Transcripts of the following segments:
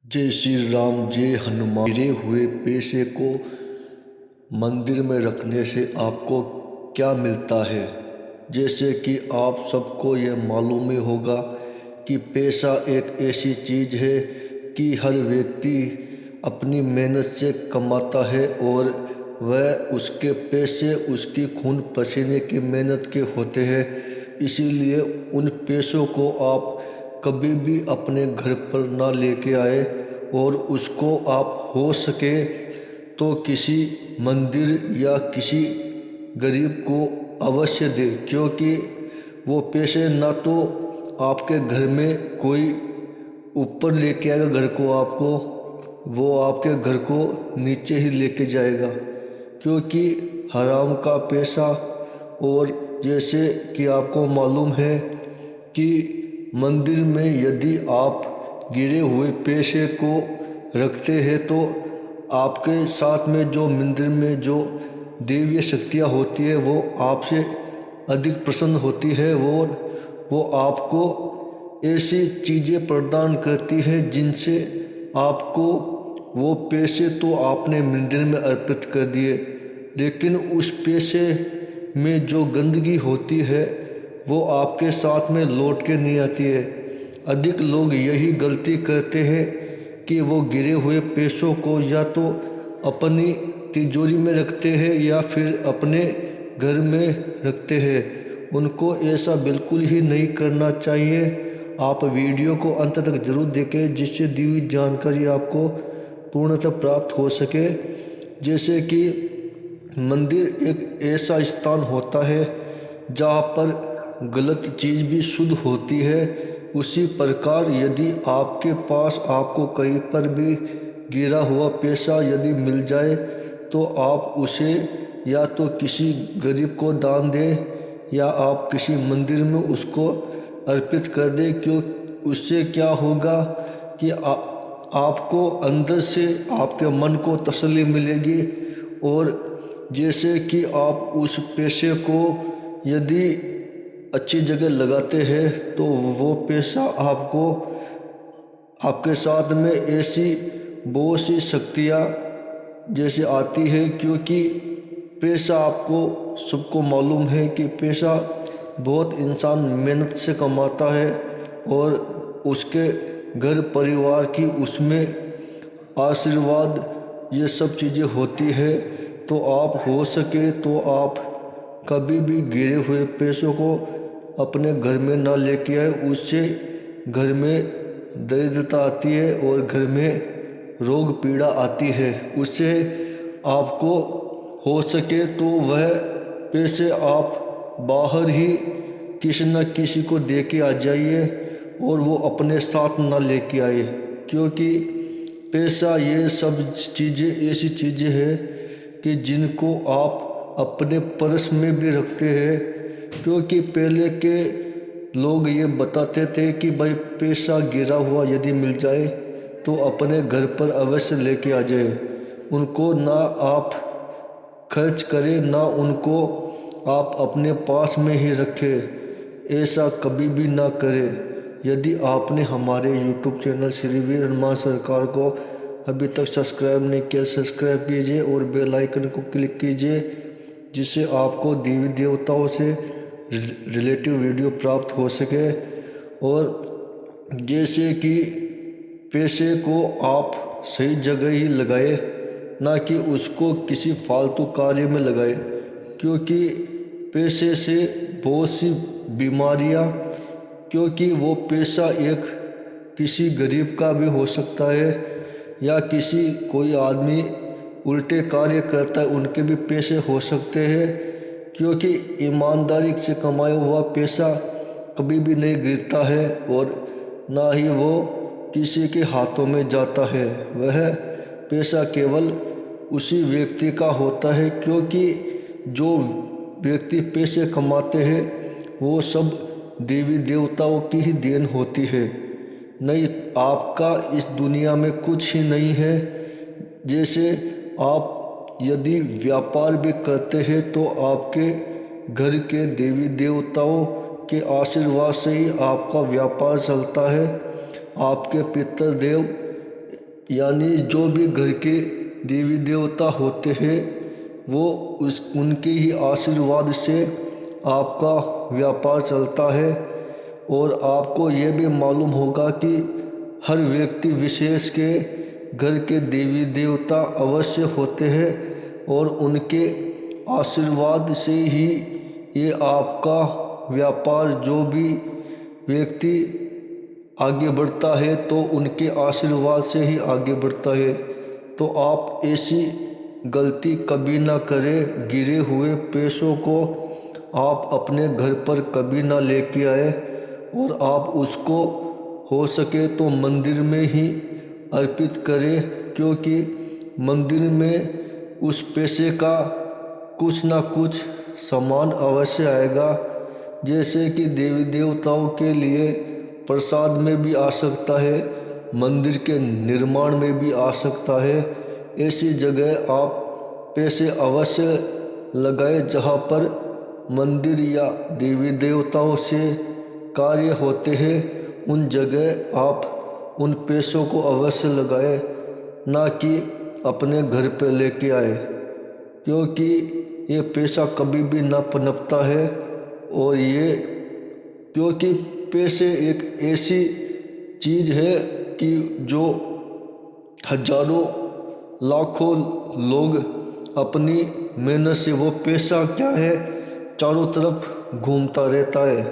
जय श्री राम। जय हनुमान। गिरे हुए पैसे को मंदिर में रखने से आपको क्या मिलता है? जैसे कि आप सबको यह मालूम ही होगा कि पैसा एक ऐसी चीज़ है कि हर व्यक्ति अपनी मेहनत से कमाता है और वह उसके पैसे उसकी खून पसीने की मेहनत के होते हैं। इसीलिए उन पैसों को आप कभी भी अपने घर पर ना लेके आए और उसको आप हो सके तो किसी मंदिर या किसी गरीब को अवश्य दे, क्योंकि वो पैसे ना तो आपके घर में कोई ऊपर लेके आएगा घर को, आपको वो आपके घर को नीचे ही लेके जाएगा, क्योंकि हराम का पैसा। और जैसे कि आपको मालूम है कि मंदिर में यदि आप गिरे हुए पैसे को रखते हैं तो आपके साथ में जो मंदिर में जो देवीय शक्तियाँ होती है वो आपसे अधिक प्रसन्न होती है। वो आपको ऐसी चीज़ें प्रदान करती है जिनसे आपको वो पैसे तो आपने मंदिर में अर्पित कर दिए, लेकिन उस पैसे में जो गंदगी होती है वो आपके साथ में लौट के नहीं आती है। अधिक लोग यही गलती करते हैं कि वो गिरे हुए पैसों को या तो अपनी तिजोरी में रखते हैं या फिर अपने घर में रखते हैं। उनको ऐसा बिल्कुल ही नहीं करना चाहिए। आप वीडियो को अंत तक जरूर देखें जिससे दी हुई जानकारी आपको पूर्णतः प्राप्त हो सके। जैसे कि मंदिर एक ऐसा स्थान होता है जहाँ पर गलत चीज़ भी शुद्ध होती है, उसी प्रकार यदि आपके पास आपको कहीं पर भी गिरा हुआ पैसा यदि मिल जाए तो आप उसे या तो किसी गरीब को दान दें या आप किसी मंदिर में उसको अर्पित कर दें। क्यों? उससे क्या होगा कि आपको अंदर से आपके मन को तसल्ली मिलेगी। और जैसे कि आप उस पैसे को यदि अच्छी जगह लगाते हैं तो वो पैसा आपको आपके साथ में ऐसी बहुत सी शक्तियाँ जैसे आती है, क्योंकि पैसा आपको सबको मालूम है कि पैसा बहुत इंसान मेहनत से कमाता है और उसके घर परिवार की उसमें आशीर्वाद ये सब चीज़ें होती है। तो आप हो सके तो आप कभी भी गिरे हुए पैसों को अपने घर में ना लेके आए, उससे घर में दरिद्रता आती है और घर में रोग पीड़ा आती है। उससे आपको हो सके तो वह पैसे आप बाहर ही किसी न किसी को दे के आ जाइए और वो अपने साथ ना लेके आए, क्योंकि पैसा ये सब चीज़ें ऐसी चीज़ें हैं कि जिनको आप अपने पर्स में भी रखते हैं। क्योंकि पहले के लोग ये बताते थे कि भाई पैसा गिरा हुआ यदि मिल जाए तो अपने घर पर अवश्य लेके आ जाए, उनको ना आप खर्च करें ना उनको आप अपने पास में ही रखें। ऐसा कभी भी ना करें। यदि आपने हमारे YouTube चैनल श्री वीर हनुमान सरकार को अभी तक सब्सक्राइब नहीं किया, सब्सक्राइब कीजिए और बेल आइकन को क्लिक कीजिए, जिससे आपको देवी देवताओं से रिलेटिव वीडियो प्राप्त हो सके। और जैसे कि पैसे को आप सही जगह ही लगाए, ना कि उसको किसी फालतू कार्य में लगाए, क्योंकि पैसे से बहुत सी बीमारियां, क्योंकि वो पैसा एक किसी गरीब का भी हो सकता है या किसी कोई आदमी उल्टे कार्य करता है उनके भी पैसे हो सकते हैं, क्योंकि ईमानदारी से कमाया हुआ पैसा कभी भी नहीं गिरता है और ना ही वो किसी के हाथों में जाता है। वह पैसा केवल उसी व्यक्ति का होता है, क्योंकि जो व्यक्ति पैसे कमाते हैं वो सब देवी देवताओं की ही देन होती है। नहीं, आपका इस दुनिया में कुछ ही नहीं है। जैसे आप यदि व्यापार भी करते हैं तो आपके घर के देवी देवताओं के आशीर्वाद से ही आपका व्यापार चलता है। आपके पितृदेव यानी जो भी घर के देवी देवता होते हैं वो उनके ही आशीर्वाद से आपका व्यापार चलता है। और आपको ये भी मालूम होगा कि हर व्यक्ति विशेष के घर के देवी देवता अवश्य होते हैं और उनके आशीर्वाद से ही ये आपका व्यापार, जो भी व्यक्ति आगे बढ़ता है तो उनके आशीर्वाद से ही आगे बढ़ता है। तो आप ऐसी गलती कभी ना करें। गिरे हुए पैसों को आप अपने घर पर कभी ना लेके आए और आप उसको हो सके तो मंदिर में ही अर्पित करें, क्योंकि मंदिर में उस पैसे का कुछ ना कुछ सामान अवश्य आएगा। जैसे कि देवी देवताओं के लिए प्रसाद में भी आ सकता है, मंदिर के निर्माण में भी आ सकता है। ऐसी जगह आप पैसे अवश्य लगाए जहाँ पर मंदिर या देवी देवताओं से कार्य होते हैं। उन जगह आप उन पैसों को अवश्य लगाए, ना कि अपने घर पे लेके आए, क्योंकि ये पैसा कभी भी ना पनपता है। और ये क्योंकि पैसे एक ऐसी चीज़ है कि जो हजारों लाखों लोग अपनी मेहनत से, वो पैसा क्या है चारों तरफ घूमता रहता है।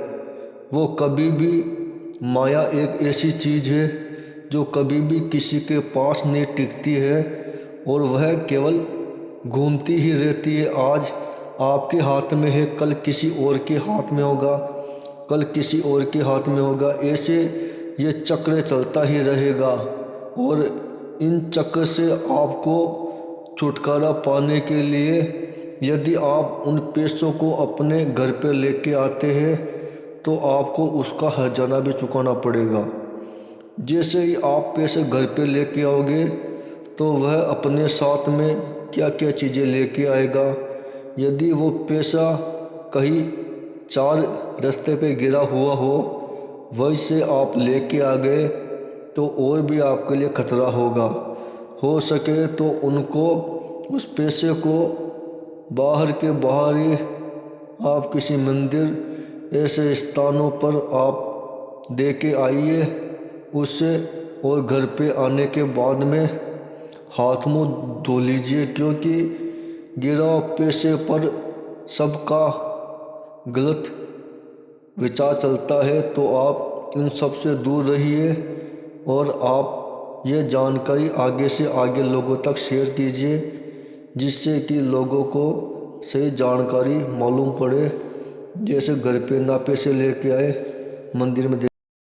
वो कभी भी, माया एक ऐसी चीज़ है जो कभी भी किसी के पास नहीं टिकती है और वह केवल घूमती ही रहती है। आज आपके हाथ में है, कल किसी और के हाथ में होगा, कल किसी और के हाथ में होगा। ऐसे ये चक्र चलता ही रहेगा और इन चक्र से आपको छुटकारा पाने के लिए यदि आप उन पैसों को अपने घर पे लेके आते हैं तो आपको उसका हर्जाना भी चुकाना पड़ेगा। जैसे ही आप पैसे घर पे लेके आओगे तो वह अपने साथ में क्या क्या चीज़ें लेके आएगा। यदि वो पैसा कहीं चार रास्ते पे गिरा हुआ हो, वैसे आप लेके आ गए तो और भी आपके लिए खतरा होगा। हो सके तो उनको, उस पैसे को बाहर के बाहर ही आप किसी मंदिर ऐसे स्थानों पर आप दे के आइए उससे, और घर पे आने के बाद में हाथ मुंह धो लीजिए, क्योंकि गिरा पैसे पर सबका गलत विचार चलता है। तो आप इन सब से दूर रहिए और आप ये जानकारी आगे से आगे लोगों तक शेयर कीजिए, जिससे कि लोगों को सही जानकारी मालूम पड़े। जैसे घर पे ना पैसे लेके आए, मंदिर में